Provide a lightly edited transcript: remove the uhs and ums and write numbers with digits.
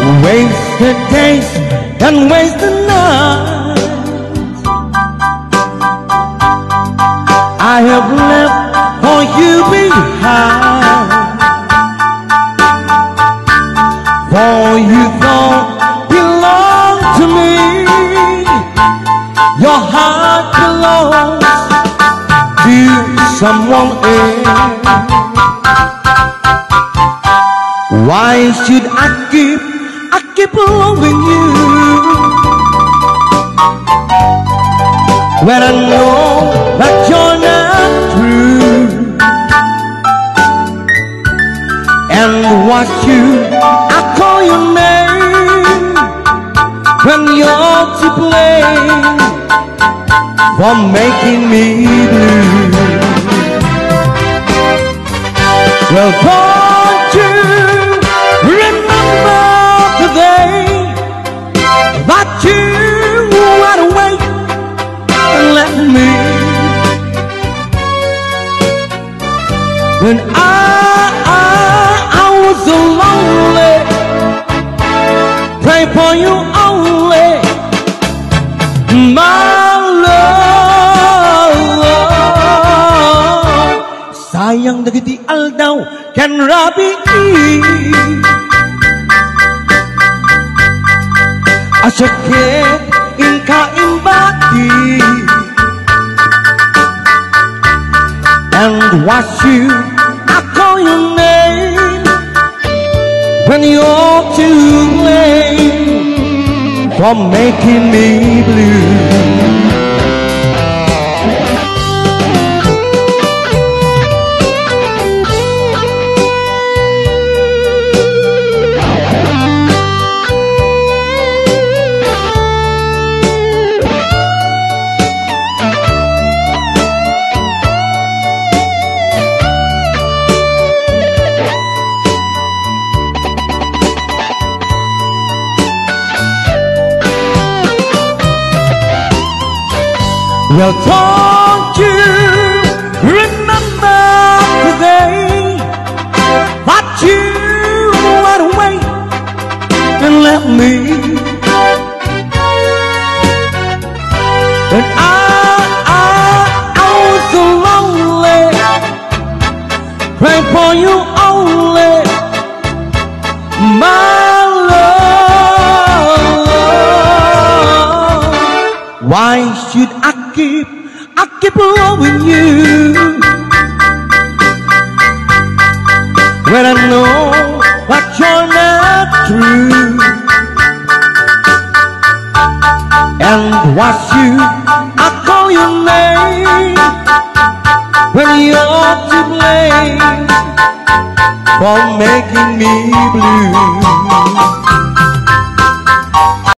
Wasted days and wasted nights I have left for you behind. For you don't belong to me. Your heart belongs to someone else. Why should I keep loving you when I know that you're not true? And watch you, I call your name when you're to blame for making me blue. Well, don't you remember that you went away and left me when I was so lonely, pray for you only, my love. Sayang dagiti aldaw ken rabi Asyakit inka imbati and watch you, I call your name when you're to blame for making me blue. Well, don't you remember the day that you went away and left me? And I was so lonely, praying for you only, my love. Why should I keep loving you when I know that you're not true? And watch you, I call your name when you're to blame for making me blue.